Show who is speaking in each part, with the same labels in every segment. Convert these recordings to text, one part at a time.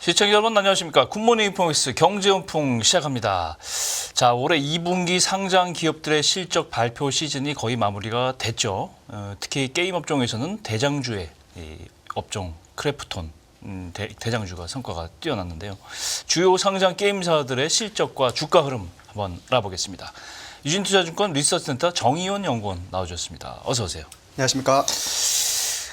Speaker 1: 시청자 여러분 안녕하십니까. 굿모닝 인포맥스 경제용풍 시작합니다. 자, 올해 2분기 상장 기업들의 실적 발표 시즌이 거의 마무리가 됐죠. 특히 게임 업종에서는 대장주의 이 업종 크래프톤 대장주가 성과가 뛰어났는데요. 주요 상장 게임사들의 실적과 주가 흐름 한번 알아보겠습니다. 유진투자증권 리서치센터 정의원 연구원 나와주셨습니다. 어서 오세요.
Speaker 2: 안녕하십니까.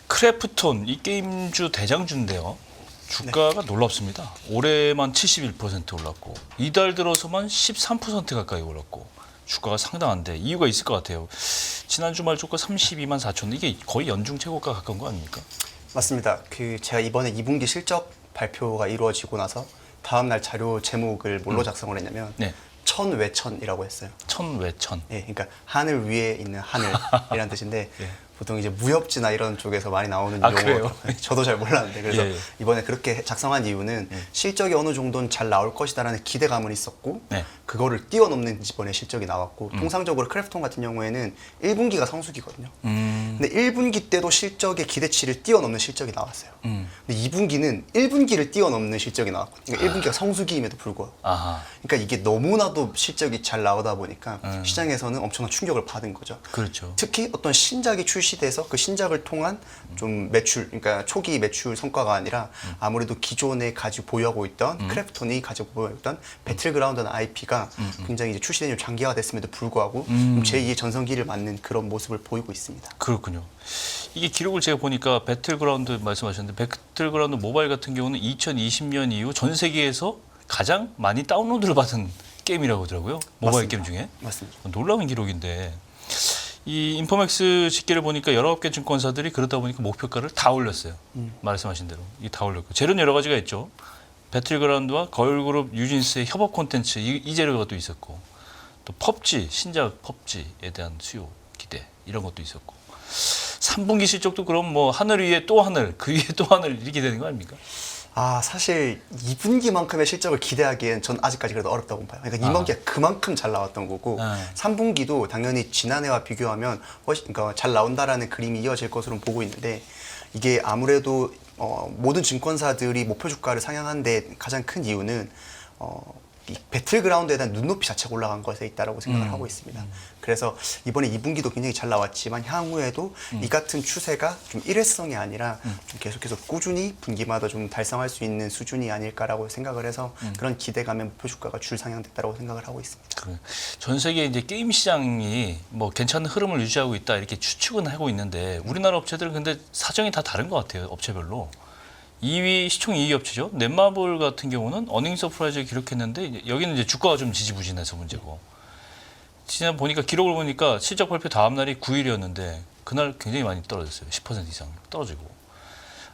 Speaker 1: 크래프톤 이 게임주 대장주인데요. 주가가 놀랍습니다. 올해만 71% 올랐고 이달 들어서만 13% 가까이 올랐고 주가가 상당한데 이유가 있을 것 같아요. 지난 주말 주가 32만 4천 이게 거의 연중 최고가 가까운 거 아닙니까?
Speaker 2: 맞습니다. 제가 이번에 2분기 실적 발표가 이루어지고 나서 다음 날 자료 제목을 뭘로 작성을 했냐면
Speaker 1: 네.
Speaker 2: 천외천이라고 했어요.
Speaker 1: 천외천.
Speaker 2: 예, 그러니까 하늘 위에 있는 하늘이라는 뜻인데
Speaker 1: 예.
Speaker 2: 보통 이제 무협지나 이런 쪽에서 많이 나오는
Speaker 1: 그래요?
Speaker 2: 용어로 저도 잘 몰랐는데 그래서
Speaker 1: 예.
Speaker 2: 이번에 그렇게 작성한 이유는 실적이 어느 정도는 잘 나올 것이다라는 기대감은 있었고
Speaker 1: 네.
Speaker 2: 그거를 뛰어넘는 이번에 실적이 나왔고 통상적으로 크래프톤 같은 경우에는 1분기가 성수기거든요. 근데 1분기 때도 실적의 기대치를 뛰어넘는 실적이 나왔어요. 근데 2분기는 1분기를 뛰어넘는 실적이 나왔거든요. 그러니까 1분기가 성수기임에도 불구하고.
Speaker 1: 아하.
Speaker 2: 그러니까 이게 너무나도 실적이 잘 나오다 보니까 시장에서는 엄청난 충격을 받은 거죠.
Speaker 1: 그렇죠.
Speaker 2: 특히 어떤 신작이 출시돼서 그 신작을 통한 좀 매출, 그러니까 초기 매출 성과가 아니라 아무래도 기존에 가지고 보유하고 있던 크래프톤이 가지고 보유했던 배틀그라운드라는 IP가 굉장히 이제 출시된 지 장기화가 됐음에도 불구하고 제2의 전성기를 맞는 그런 모습을 보이고 있습니다.
Speaker 1: 그렇군요. 이게 기록을 제가 보니까 배틀그라운드 말씀하셨는데 배틀그라운드 모바일 같은 경우는 2020년 이후 전 세계에서 가장 많이 다운로드를 받은 게임이라고 하더라고요. 모바일
Speaker 2: 맞습니다.
Speaker 1: 게임 중에.
Speaker 2: 맞습니다.
Speaker 1: 놀라운 기록인데 이 인포맥스 집계를 보니까 19개 증권사들이 그러다 보니까 목표가를 다 올렸어요. 말씀하신 대로. 이 다 올렸고. 재료는 여러 가지가 있죠. 배틀그라운드와 걸그룹 뉴진스의 협업 콘텐츠 이 재료가 또 있었고 또 펍지, 신작 펍지에 대한 수요 기대 이런 것도 있었고 3분기 실적도 그럼 뭐 하늘 위에 또 하늘, 그 위에 또 하늘 이렇게 되는 거 아닙니까?
Speaker 2: 사실 2분기만큼의 실적을 기대하기엔 전 아직까지 그래도 어렵다고 봐요. 그러니까 2분기가 그만큼 잘 나왔던 거고 3분기도 당연히 지난해와 비교하면 훨씬 그러니까 잘 나온다라는 그림이 이어질 것으로 보고 있는데 이게 아무래도 모든 증권사들이 목표 주가를 상향한데 가장 큰 이유는 이 배틀그라운드에 대한 눈높이 자체가 올라간 것에 있다고 생각을 하고 있습니다. 그래서 이번에 2분기도 굉장히 잘 나왔지만 향후에도 이 같은 추세가 좀 일회성이 아니라 좀 계속해서 꾸준히 분기마다 좀 달성할 수 있는 수준이 아닐까라고 생각을 해서 그런 기대감에 목표 주가가 줄 상향됐다고 생각을 하고 있습니다.
Speaker 1: 그래. 전 세계 이제 게임 시장이 뭐 괜찮은 흐름을 유지하고 있다 이렇게 추측은 하고 있는데 우리나라 업체들은 근데 사정이 다 다른 것 같아요. 업체별로. 2위 시총 2위 업체죠. 넷마블 같은 경우는 어닝 서프라이즈를 기록했는데 여기는 이제 주가가 좀 지지부진해서 문제고. 지난 보니까 기록을 보니까 실적 발표 다음 날이 9일이었는데 그날 굉장히 많이 떨어졌어요. 10% 이상 떨어지고.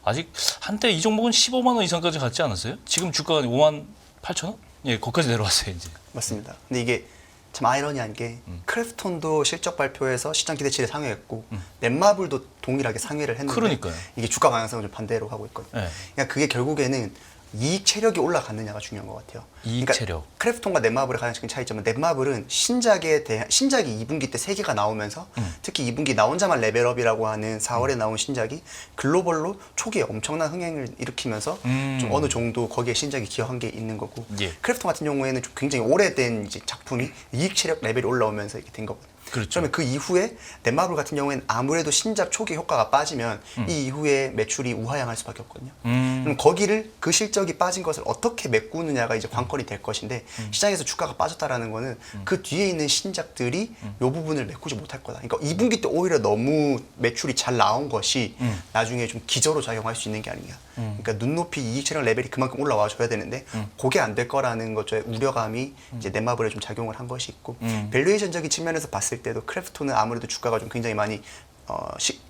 Speaker 1: 아직 한때 이 종목은 15만 원 이상까지 갔지 않았어요? 지금 주가가 5만 8천 원? 예, 거기까지 내려왔어요, 이제.
Speaker 2: 맞습니다. 근데 이게 참 아이러니한 게 크래프톤도 실적 발표에서 시장 기대치를 상회했고 넷마블도 동일하게 상회를 했는데
Speaker 1: 그러니까요.
Speaker 2: 이게 주가 방향성을 좀 반대로 하고 있거든요.
Speaker 1: 네.
Speaker 2: 그러니까 그게 결국에는 이익 체력이 올라갔느냐가 중요한 것 같아요.
Speaker 1: 이익
Speaker 2: 그러니까
Speaker 1: 체력.
Speaker 2: 크래프톤과 넷마블의 가장 큰 차이점은 넷마블은 신작이 2분기 때 3개가 나오면서 특히 2분기 나 혼자만 레벨업이라고 하는 4월에 나온 신작이 글로벌로 초기에 엄청난 흥행을 일으키면서 좀 어느 정도 거기에 신작이 기여한 게 있는 거고
Speaker 1: 예.
Speaker 2: 크래프톤 같은 경우에는 좀 굉장히 오래된 이제 작품이 이익 체력 레벨이 올라오면서 이렇게 된 거거든요.
Speaker 1: 그렇죠.
Speaker 2: 그러면 그 이후에 넷마블 같은 경우에는 아무래도 신작 초기 효과가 빠지면 이 이후에 매출이 우하향할 수밖에 없거든요. 그럼 거기를 그 실적이 빠진 것을 어떻게 메꾸느냐가 이제 관건이 될 것인데 시장에서 주가가 빠졌다라는 거는 그 뒤에 있는 신작들이 이 부분을 메꾸지 못할 거다. 그러니까 2분기 때 오히려 너무 매출이 잘 나온 것이 나중에 좀 기저로 작용할 수 있는 게 아니냐. 그러니까 눈높이 이익 체력 레벨이 그만큼 올라와 줘야 되는데 그게 안 될 거라는 것의 우려감이 이제 넷마블에 좀 작용을 한 것이 있고 밸류에이션적인 측면에서 봤을 때도 크래프톤은 아무래도 주가가 좀 굉장히 많이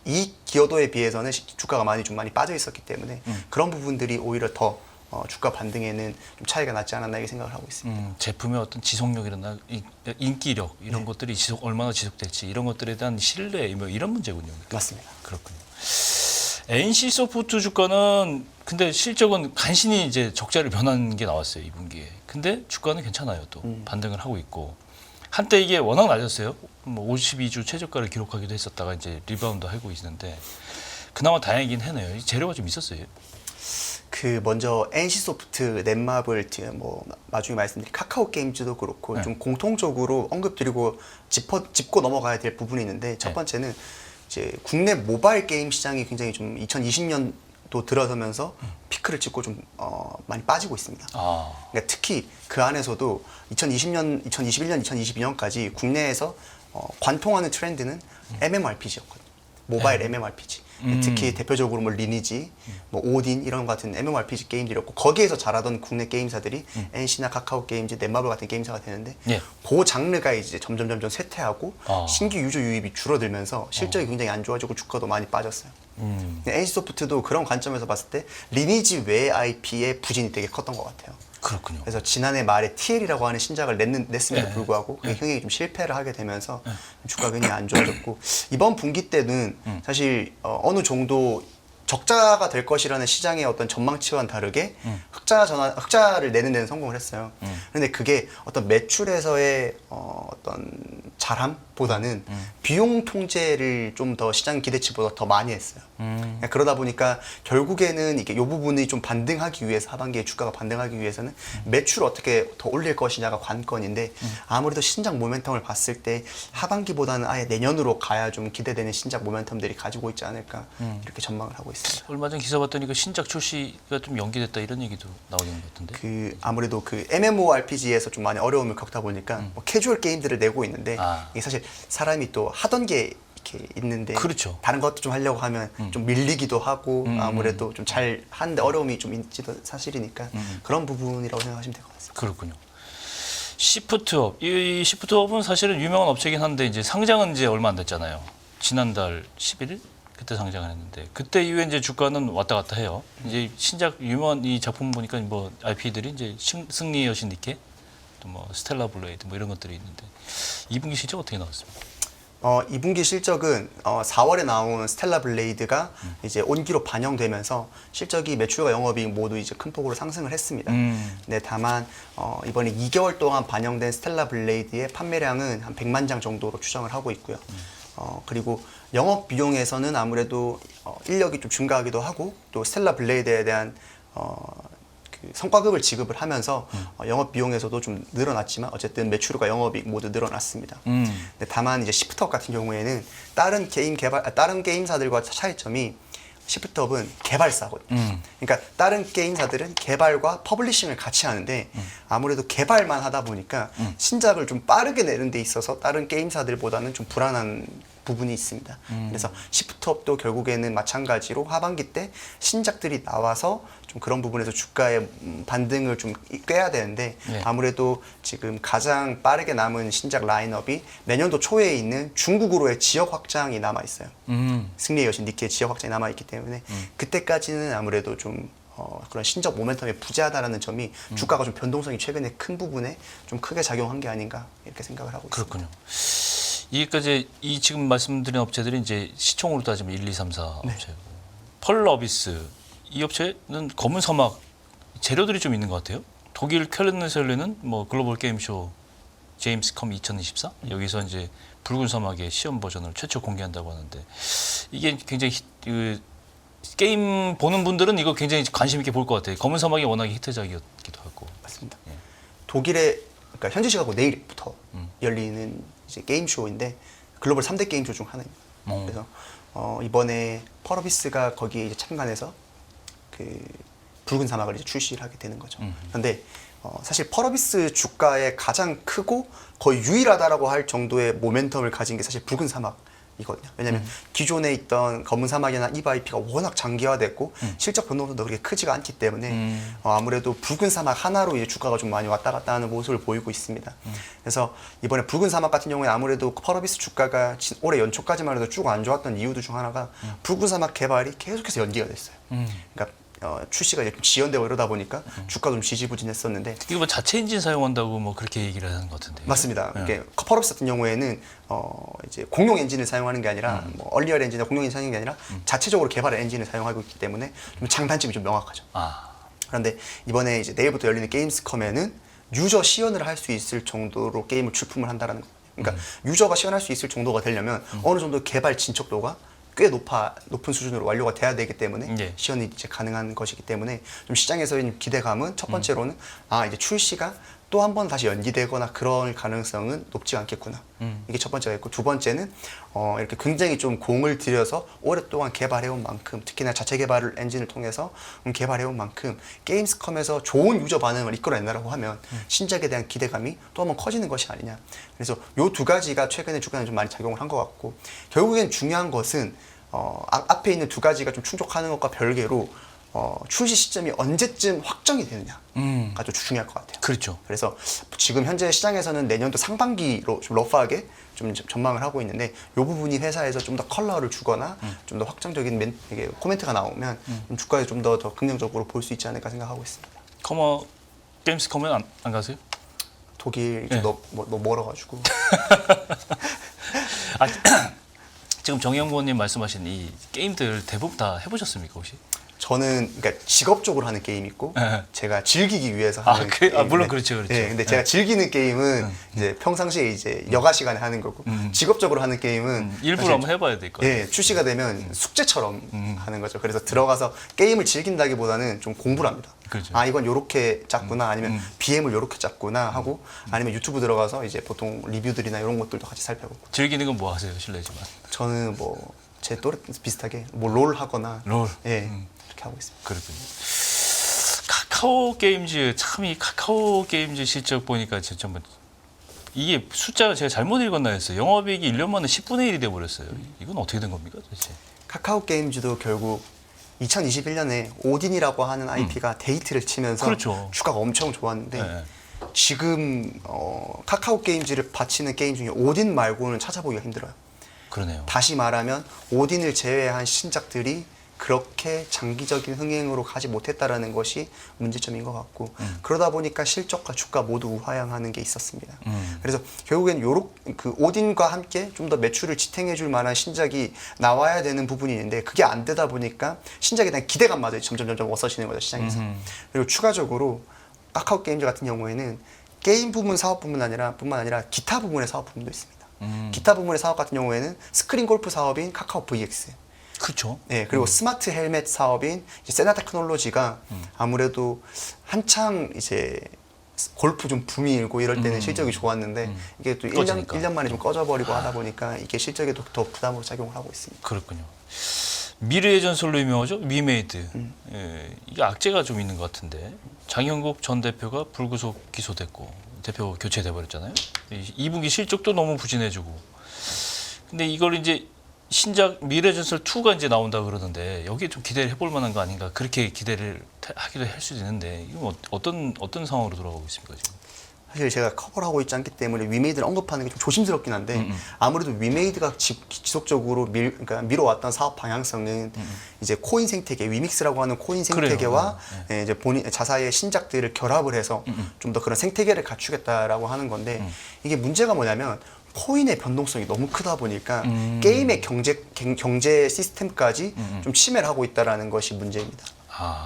Speaker 2: 이익 기여도에 비해서는 주가가 많이 빠져 있었기 때문에 그런 부분들이 오히려 더 주가 반등에는 좀 차이가 났지 않았나 이렇게 생각을 하고 있습니다.
Speaker 1: 제품의 어떤 지속력이나 인기력 이런 것들이 얼마나 지속될지 이런 것들에 대한 신뢰 뭐 이런 문제군요.
Speaker 2: 맞습니다.
Speaker 1: 그렇군요. NC 소프트 주가는 근데 실적은 간신히 이제 적자를 변한 게 나왔어요 2분기에. 근데 주가는 괜찮아요 또 반등을 하고 있고 한때 이게 워낙 낮았어요. 뭐 52주 최저가를 기록하기도 했었다가 이제 리바운드 하고 있는데 그나마 다행이긴 하네요. 재료가 좀 있었어요.
Speaker 2: 그 먼저 NC소프트, 넷마블, 뭐 나중에 말씀드린 카카오 게임즈도 그렇고
Speaker 1: 네.
Speaker 2: 좀 공통적으로 언급드리고 짚고 넘어가야 될 부분이 있는데 첫
Speaker 1: 네.
Speaker 2: 번째는 이제 국내 모바일 게임 시장이 굉장히 좀 2020년도 들어서면서 피크를 찍고 좀 많이 빠지고 있습니다.
Speaker 1: 아,
Speaker 2: 그러니까 특히 그 안에서도 2020년, 2021년, 2022년까지 국내에서 관통하는 트렌드는 MMORPG였거든요. 모바일 MMORPG. 특히 대표적으로 뭐 리니지, 뭐 오딘 이런 것 같은 MMORPG 게임들이었고 거기에서 자라던 국내 게임사들이 NC나 카카오 게임즈, 넷마블 같은 게임사가 되는데
Speaker 1: 예.
Speaker 2: 그 장르가 이제 점점 쇠퇴하고
Speaker 1: 아.
Speaker 2: 신규 유저 유입이 줄어들면서 실적이 굉장히 안 좋아지고 주가도 많이 빠졌어요. NC소프트도 그런 관점에서 봤을 때 리니지 외 IP의 부진이 되게 컸던 것 같아요.
Speaker 1: 그렇군요.
Speaker 2: 그래서 지난해 말에 TL이라고 하는 신작을 냈음에도
Speaker 1: 네.
Speaker 2: 불구하고 그게 흥행이 좀 실패를 하게 되면서 주가가 굉장히 안 좋아졌고 이번 분기 때는 사실 어느 정도 적자가 될 것이라는 시장의 어떤 전망치와는 다르게 흑자를 내는 데는 성공을 했어요. 그런데 그게 어떤 매출에서의 어떤 잘함보다는 비용 통제를 좀 더 시장 기대치보다 더 많이 했어요. 그러다 보니까 결국에는 이게 이 부분이 좀 반등하기 위해서 하반기에 주가가 반등하기 위해서는 매출을 어떻게 더 올릴 것이냐가 관건인데 아무래도 신작 모멘텀을 봤을 때 하반기보다는 아예 내년으로 가야 좀 기대되는 신작 모멘텀들이 가지고 있지 않을까 이렇게 전망을 하고 있습니다.
Speaker 1: 얼마 전 기사 봤더니 그 신작 출시가 좀 연기됐다 이런 얘기도 나오는 것 같은데.
Speaker 2: 그 아무래도 그 MMORPG에서 좀 많이 어려움을 겪다 보니까 뭐 캐주얼 게임들을 내고 있는데 이게 사실 사람이 또 하던 게 이렇게 있는데
Speaker 1: 그렇죠.
Speaker 2: 다른 것도 좀 하려고 하면 좀 밀리기도 하고 아무래도 좀 잘 하는데 어려움이 좀 있지도 사실이니까 그런 부분이라고 생각하시면 될 것 같습니다.
Speaker 1: 그렇군요. 시프트업, 이 시프트업은 사실은 유명한 업체이긴 한데 이제 상장은 이제 얼마 안 됐잖아요. 지난달 11일 그때 상장을 했는데 그때 이후에 이제 주가는 왔다 갔다 해요. 이제 신작 유명한 이 작품 보니까 뭐 IP들이 이제 승리의 여신 니케, 또 뭐 스텔라 블레이드 뭐 이런 것들이 있는데 2분기 실적 어떻게 나왔습니까?
Speaker 2: 2분기 실적은 4월에 나온 스텔라 블레이드가 이제 온기로 반영되면서 실적이 매출과 영업이익 모두 이제 큰 폭으로 상승을 했습니다. 네, 다만 이번에 2개월 동안 반영된 스텔라 블레이드의 판매량은 한 100만 장 정도로 추정을 하고 있고요. 그리고 영업 비용에서는 아무래도 인력이 좀 증가하기도 하고 또 스텔라 블레이드에 대한 그 성과급을 지급을 하면서 영업 비용에서도 좀 늘어났지만 어쨌든 매출과 영업이익 모두 늘어났습니다. 근데 다만 이제 시프트업 같은 경우에는 다른 게임사들과 차이점이 시프트업은 개발사거든요. 그러니까 다른 게임사들은 개발과 퍼블리싱을 같이 하는데 아무래도 개발만 하다 보니까 신작을 좀 빠르게 내는 데 있어서 다른 게임사들보다는 좀 불안한 부분이 있습니다. 그래서 시프트업도 결국에는 마찬가지로 하반기 때 신작들이 나와서 좀 그런 부분에서 주가의 반등을 좀 꾀야 되는데
Speaker 1: 네.
Speaker 2: 아무래도 지금 가장 빠르게 남은 신작 라인업이 내년도 초에 있는 중국으로의 지역 확장이 남아 있어요. 승리의 여신 니케의 지역 확장이 남아 있기 때문에 그때까지는 아무래도 좀 그런 신적 모멘텀이 부재하다라는 점이 주가가 좀 변동성이 최근에 큰 부분에 좀 크게 작용한 게 아닌가 이렇게 생각을 하고 있습니다.
Speaker 1: 그렇군요. 이까지 이 지금 말씀드린 업체들이 이제 시총으로 따지면 1, 2, 3, 4 업체고 펄러비스 이 업체는 검은 사막 재료들이 좀 있는 것 같아요. 독일 쾰른에서 열리는 뭐 글로벌 게임쇼 제임스컴 2024 여기서 이제 붉은 사막의 시험 버전을 최초 공개한다고 하는데 이게 굉장히 게임 보는 분들은 이거 굉장히 관심 있게 볼 것 같아요. 검은 사막이 워낙에 히트작이었기도 하고.
Speaker 2: 맞습니다. 독일의 그러니까 현지 시각으로 내일부터 열리는 이제 게임 쇼인데 글로벌 3대 게임 쇼 중 하나입니다. 그래서 이번에 펄어비스가 거기에 이제 참관해서 그 붉은 사막을 이제 출시를 하게 되는 거죠. 그런데 사실 펄어비스 주가의 가장 크고 거의 유일하다라고 할 정도의 모멘텀을 가진 게 사실 붉은 사막이거든요. 왜냐하면 기존에 있던 검은 사막이나 EVIP가 워낙 장기화됐고 실적 변동성도 그렇게 크지가 않기 때문에 아무래도 붉은 사막 하나로 이제 주가가 좀 많이 왔다 갔다 하는 모습을 보이고 있습니다. 그래서 이번에 붉은 사막 같은 경우에 아무래도 펄어비스 주가가 올해 연초까지만 해도 쭉 안 좋았던 이유도 중 하나가 붉은 사막 개발이 계속해서 연기가 됐어요. 그러니까 출시가 이제 좀 지연되고 이러다 보니까 주가도 좀 지지부진했었는데
Speaker 1: 이거 뭐 자체 엔진 사용한다고 뭐 그렇게 얘기를 하는 것 같은데.
Speaker 2: 맞습니다. 이게 펄어비스 같은 경우에는 이제 공용 엔진을 사용하는 게 아니라 뭐 얼리얼 엔진이나 공용 엔진 사용하는 게 아니라 자체적으로 개발한 엔진을 사용하고 있기 때문에 좀 장단점이 좀 명확하죠. 그런데 이번에 이제 내일부터 열리는 게임스컴에는 유저 시연을 할 수 있을 정도로 게임을 출품을 한다라는 거예요. 그러니까 유저가 시연할 수 있을 정도가 되려면 어느 정도 개발 진척도가 꽤 높은 수준으로 완료가 돼야 되기 때문에
Speaker 1: 예.
Speaker 2: 시연이 이제 가능한 것이기 때문에 좀 시장에서의 기대감은 첫 번째로는 이제 출시가 또 한 번 다시 연기되거나 그럴 가능성은 높지 않겠구나. 이게 첫 번째가 있고, 두 번째는 이렇게 굉장히 좀 공을 들여서 오랫동안 개발해온 만큼, 특히나 자체 개발 엔진을 통해서 개발해온 만큼 게임스컴에서 좋은 유저 반응을 이끌어낸다라고 하면 신작에 대한 기대감이 또 한 번 커지는 것이 아니냐. 그래서 요 두 가지가 최근에 주간에 좀 많이 작용을 한 것 같고, 결국엔 중요한 것은 앞에 있는 두 가지가 좀 충족하는 것과 별개로 출시 시점이 언제쯤 확정이 되느냐가 좀 중요할 것 같아요.
Speaker 1: 그렇죠.
Speaker 2: 그래서 지금 현재 시장에서는 내년도 상반기로 좀 러프하게 좀 전망을 하고 있는데, 이 부분이 회사에서 좀 더 컬러를 주거나 좀 더 확정적인 이게 코멘트가 나오면 좀 주가에 좀 더 긍정적으로 볼 수 있지 않을까 생각하고 있습니다.
Speaker 1: 게임스컴은 안 가세요?
Speaker 2: 독일
Speaker 1: 네.
Speaker 2: 너무 멀어가지고.
Speaker 1: 지금 정영곤님 말씀하신 이 게임들 대부분 다 해보셨습니까 혹시?
Speaker 2: 저는 그러니까 직업적으로 하는 게임이 있고,
Speaker 1: 네.
Speaker 2: 제가 즐기기 위해서 하는
Speaker 1: 물론
Speaker 2: 게임인데,
Speaker 1: 그렇죠.
Speaker 2: 네, 근데 제가 즐기는 게임은 이제 평상시에 이제 여가 시간에 하는 거고, 직업적으로 하는 게임은
Speaker 1: 일부러
Speaker 2: 사실
Speaker 1: 한번 해봐야 될 것 같아요.
Speaker 2: 예, 출시가 되면 숙제처럼 하는 거죠. 그래서 들어가서 게임을 즐긴다기보다는 좀 공부를 합니다.
Speaker 1: 그렇죠.
Speaker 2: 이건 요렇게 짰구나, 아니면 BM을 요렇게 짰구나 하고, 아니면 유튜브 들어가서 이제 보통 리뷰들이나 이런 것들도 같이 살펴보고.
Speaker 1: 즐기는 건 뭐 하세요? 실례지만.
Speaker 2: 저는 뭐 제 또래 비슷하게 뭐 롤 하거나,
Speaker 1: 롤.
Speaker 2: 예, 이렇게 하고 있습니다.
Speaker 1: 그렇군요. 카카오 게임즈 참 이 카카오 게임즈 실적 보니까 진짜 뭐 이게 숫자가 제가 잘못 읽었나 했어요. 영업이익이 1년 만에 10분의 1이 돼 버렸어요. 이건 어떻게 된 겁니까, 도대체?
Speaker 2: 카카오 게임즈도 결국 2021년에 오딘이라고 하는 IP가 데이트를 치면서
Speaker 1: 그렇죠.
Speaker 2: 주가가 엄청 좋았는데,
Speaker 1: 네.
Speaker 2: 지금 카카오 게임즈를 바치는 게임 중에 오딘 말고는 찾아보기가 힘들어요.
Speaker 1: 그러네요.
Speaker 2: 다시 말하면 오딘을 제외한 신작들이 그렇게 장기적인 흥행으로 가지 못했다라는 것이 문제점인 것 같고, 그러다 보니까 실적과 주가 모두 우하향하는 게 있었습니다. 그래서 결국엔 그 오딘과 함께 좀 더 매출을 지탱해줄 만한 신작이 나와야 되는 부분이 있는데, 그게 안 되다 보니까 신작에 대한 기대감마저 점점 없어지는 거죠, 시장에서. 그리고 추가적으로 카카오 게임즈 같은 경우에는 게임 부문 사업 뿐만 아니라 기타 부문의 사업 부문도 있습니다. 기타 부문의 사업 같은 경우에는 스크린 골프 사업인 카카오 VX,
Speaker 1: 그렇죠.
Speaker 2: 네, 그리고 스마트 헬멧 사업인 이제 세나 테크놀로지가 아무래도 한창 이제 골프 좀 붐이 일고 이럴 때는 실적이 좋았는데, 이게 또
Speaker 1: 꺼지니까.
Speaker 2: 1년 만에 좀 꺼져버리고 하다 보니까 이게 실적에도 더 부담으로 작용을 하고 있습니다.
Speaker 1: 그렇군요. 미래의 전설로 유명하죠. 위메이드. 예, 이게 악재가 좀 있는 것 같은데, 장형국 전 대표가 불구속 기소됐고 대표 교체돼 버렸잖아요. 2분기 실적도 너무 부진해지고. 근데 이걸 이제 신작 미래의 전설 2가 이제 나온다 그러는데, 여기에 좀 기대를 해볼 만한 거 아닌가, 그렇게 기대를 하기도 할 수도 있는데, 이건 어떤 상황으로 돌아가고 있습니까 지금?
Speaker 2: 사실 제가 커버를 하고 있지 않기 때문에 위메이드를 언급하는 게 좀 조심스럽긴 한데, 아무래도 위메이드가 지속적으로 그러니까 미뤄왔던 사업 방향성은 이제 코인 생태계, 위믹스라고 하는 코인 생태계와 예, 이제 본인 자사의 신작들을 결합을 해서 좀 더 그런 생태계를 갖추겠다라고 하는 건데, 이게 문제가 뭐냐면 코인의 변동성이 너무 크다 보니까 게임의 경제 시스템까지 좀 침해를 하고 있다라는 것이 문제입니다.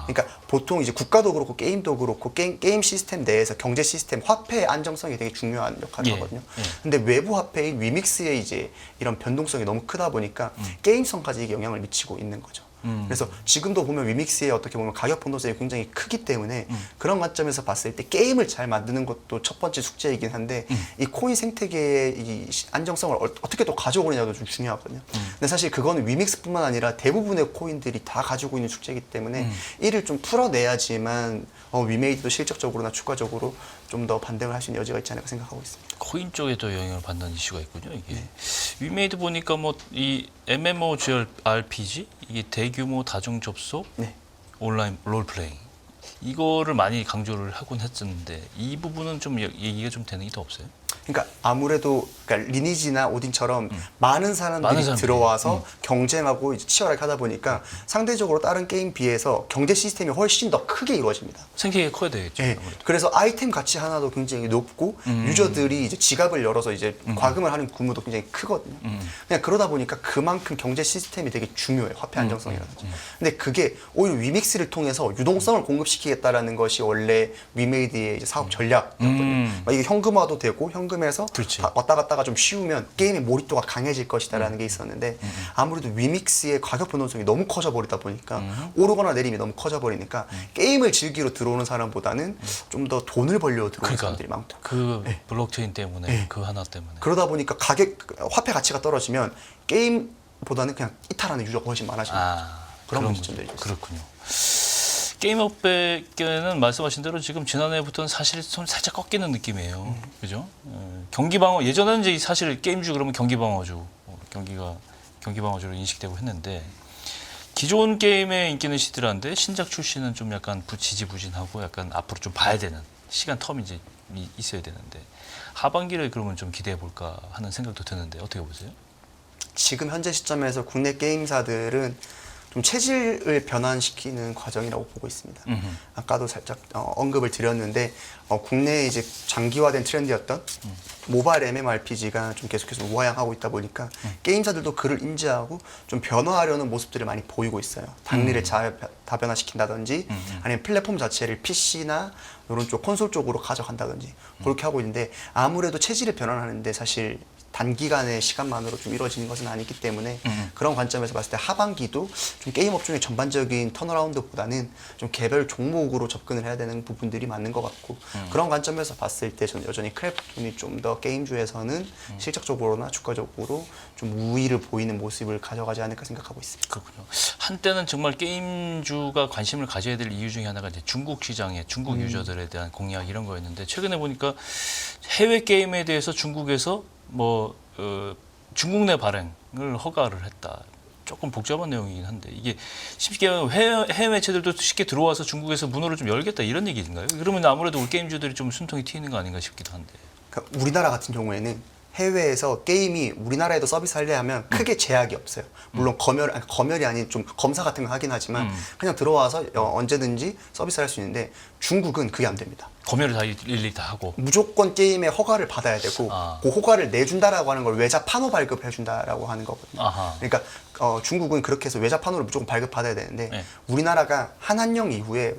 Speaker 2: 그러니까 보통 이제 국가도 그렇고 게임도 그렇고 게임 시스템 내에서 경제 시스템, 화폐의 안정성이 되게 중요한 역할을 하거든요. 근데 외부 화폐인 위믹스의 이제 이런 변동성이 너무 크다 보니까 게임성까지 이게 영향을 미치고 있는 거죠. 그래서 지금도 보면 위믹스의 어떻게 보면 가격 변동성이 굉장히 크기 때문에 그런 관점에서 봤을 때 게임을 잘 만드는 것도 첫 번째 숙제이긴 한데, 이 코인 생태계의 이 안정성을 어떻게 또 가져오느냐도 좀 중요하거든요. 근데 사실 그거는 위믹스뿐만 아니라 대부분의 코인들이 다 가지고 있는 숙제이기 때문에 이를 좀 풀어내야지만 위메이드도 실적적으로나 추가적으로 좀 더 반등을 할 수 있는 여지가 있지 않을까 생각하고 있습니다.
Speaker 1: 코인 쪽에도 영향을 받는 이슈가 있군요. 이게 위메이드 보니까 뭐 이 MMORPG, 이게 대규모 다중 접속
Speaker 2: 네.
Speaker 1: 온라인 롤플레잉, 이거를 많이 강조를 하곤 했었는데, 이 부분은 좀 얘기가 좀 되는 게 더 없어요?
Speaker 2: 그러니까 아무래도 그러니까 리니지나 오딘처럼 많은 사람들이 들어와서 경쟁하고 이제 치열하게 하다 보니까 상대적으로 다른 게임 비해서 경제 시스템이 훨씬 더 크게 이루어집니다.
Speaker 1: 생태계가 커야 되겠죠.
Speaker 2: 네. 그래서 아이템 가치 하나도 굉장히 높고, 유저들이 이제 지갑을 열어서 이제 과금을 하는 규모도 굉장히 크거든요. 그냥 그러다 보니까 그만큼 경제 시스템이 되게 중요해요. 화폐 안정성이라든지. 근데 그게 오히려 위믹스를 통해서 유동성을 공급시키겠다라는 것이 원래 위메이드의 이제 사업 전략이었거든요. 이게 현금화도 되고 현금이 현금에서
Speaker 1: 그렇지.
Speaker 2: 왔다 갔다가 좀 쉬우면 게임의 몰입도가 강해질 것이다라는 게 있었는데 아무래도 위믹스의 가격 변동성이 너무 커져 버리다 보니까 오르거나 내림이 너무 커져 버리니까 게임을 즐기러 들어오는 사람보다는 좀 더 돈을 벌려 들어오는 사람들이 많고
Speaker 1: 그 블록체인 때문에
Speaker 2: 네.
Speaker 1: 그 하나 때문에
Speaker 2: 그러다 보니까 화폐 가치가 떨어지면 게임보다는 그냥 이탈하는 유저가 훨씬 많아집니다. 그런 문제점들이 있어요.
Speaker 1: 그렇군요. 게임업계는 말씀하신 대로 지금 지난해부터는 사실 좀 살짝 꺾이는 느낌이에요. 그죠? 경기 방어 예전에는 이제 사실 게임주 그러면 경기 방어주 경기 방어주로 인식되고 했는데 기존 게임의 인기는 시들한데 신작 출시는 좀 약간 지지부진하고 약간 앞으로 좀 봐야 되는 시간 텀이 이제 있어야 되는데 하반기를 그러면 좀 기대해 볼까 하는 생각도 드는데 어떻게 보세요?
Speaker 2: 지금 현재 시점에서 국내 게임사들은 좀 체질을 변환시키는 과정이라고 보고 있습니다. 아까도 살짝 언급을 드렸는데 국내에 이제 장기화된 트렌드였던 모바일 MMORPG가 좀 계속해서 우하향하고 있다 보니까 게임사들도 그를 인지하고 좀 변화하려는 모습들을 많이 보이고 있어요. 단리를 다변화시킨다든지 아니면 플랫폼 자체를 PC나 이런 쪽 콘솔 쪽으로 가져간다든지 그렇게 하고 있는데 아무래도 체질을 변환하는데 사실 단기간의 시간만으로 좀 이루어지는 것은 아니기 때문에 그런 관점에서 봤을 때 하반기도 좀 게임 업종의 전반적인 턴어라운드보다는 좀 개별 종목으로 접근을 해야 되는 부분들이 맞는 것 같고 그런 관점에서 봤을 때 저는 여전히 크래프톤이 좀 더 게임주에서는 실적적으로나 주가적으로 좀 우위를 보이는 모습을 가져가지 않을까 생각하고 있습니다.
Speaker 1: 그렇군요. 한때는 정말 게임주가 관심을 가져야 될 이유 중에 하나가 이제 중국 시장에 중국 유저들에 대한 공략 이런 거였는데 최근에 보니까 해외 게임에 대해서 중국에서 중국 내 발행을 허가를 했다. 조금 복잡한 내용이긴 한데 이게 쉽게 해외 매체들도 쉽게 들어와서 중국에서 문호를 좀 열겠다 이런 얘기인가요? 그러면 아무래도 우리 게임주들이 좀 숨통이 트이는 거 아닌가 싶기도 한데.
Speaker 2: 그러니까 우리나라 같은 경우에는 해외에서 게임이 우리나라에도 서비스 하려 하면 크게 제약이 없어요. 물론 검열이 아닌 좀 검사 같은 거 하긴 하지만 그냥 들어와서 언제든지 서비스 할 수 있는데 중국은 그게 안 됩니다.
Speaker 1: 검열을 다 일일이 다 하고
Speaker 2: 무조건 게임의 허가를 받아야 되고 그 허가를 내준다라고 하는 걸 외자 판호 발급해준다라고 하는 거거든요.
Speaker 1: 아하.
Speaker 2: 그러니까 중국은 그렇게 해서 외자 판호를 무조건 발급받아야 되는데
Speaker 1: 네.
Speaker 2: 우리나라가 한한령 이후에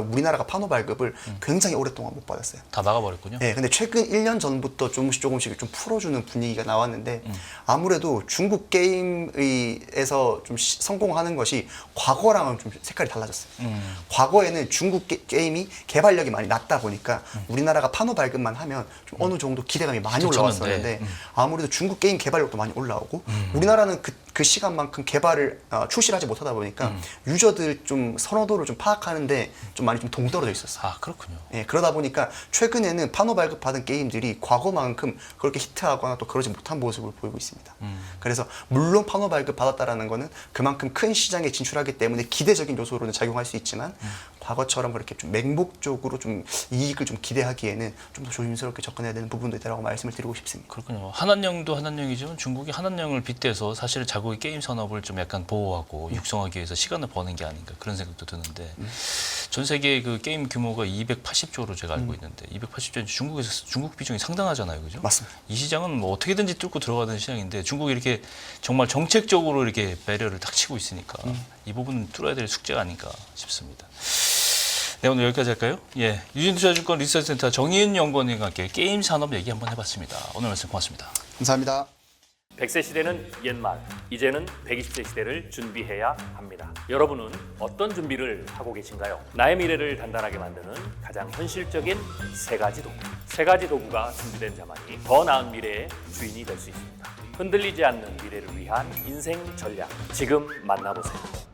Speaker 2: 우리나라가 판호 발급을 굉장히 오랫동안 못 받았어요.
Speaker 1: 다 막아버렸군요.
Speaker 2: 네, 근데 최근 1년 전부터 조금씩 좀 풀어주는 분위기가 나왔는데 아무래도 중국 게임에서 좀 성공하는 것이 과거랑은 좀 색깔이 달라졌어요. 과거에는 중국 게임이 개발력이 많이 낮다 보니까 우리나라가 판호 발급만 하면 좀 어느 정도 기대감이 많이 올라왔었는데 아무래도 중국 게임 개발력도 많이 올라오고 우리나라는 그 시간만큼 개발을 출시를 하지 못하다 보니까 유저들 좀 선호도를 좀 파악하는데 좀 많이 좀 동떨어져 있었어요.
Speaker 1: 아 그렇군요.
Speaker 2: 예, 그러다 보니까 최근에는 판호 발급 받은 게임들이 과거만큼 그렇게 히트하거나 또 그러지 못한 모습을 보이고 있습니다. 그래서 물론 판호 발급 받았다라는 거는 그만큼 큰 시장에 진출하기 때문에 기대적인 요소로는 작용할 수 있지만 과거처럼 그렇게 좀 맹목적으로 좀 이익을 좀 기대하기에는 좀 더 조심스럽게 접근해야 되는 부분도 있다고 말씀을 드리고 싶습니다.
Speaker 1: 그렇군요. 한한령도 한한령이지만 중국이 한한령을 빗대서 사실 자국의 게임 산업을 좀 약간 보호하고 육성하기 위해서 시간을 버는 게 아닌가 그런 생각도 드는데 전 세계 그 게임 규모가 280조로 제가 알고 있는데 280조 중국 비중이 상당하잖아요, 그죠?
Speaker 2: 맞습니다.
Speaker 1: 이 시장은 뭐 어떻게든지 뚫고 들어가는 시장인데 중국이 이렇게 정말 정책적으로 이렇게 배려를 탁 치고 있으니까 이 부분은 뚫어야 될 숙제가 아닌가 싶습니다. 네, 오늘 여기까지 할까요? 예, 유진투자증권 리서치센터 정의은 연구원님과 함께 게임 산업 얘기 한번 해봤습니다. 오늘 말씀 고맙습니다.
Speaker 2: 감사합니다.
Speaker 3: 100세 시대는 옛말, 이제는 120세 시대를 준비해야 합니다. 여러분은 어떤 준비를 하고 계신가요? 나의 미래를 단단하게 만드는 가장 현실적인 세 가지 도구가 준비된 자만이 더 나은 미래의 주인이 될 수 있습니다. 흔들리지 않는 미래를 위한 인생 전략, 지금 만나보세요.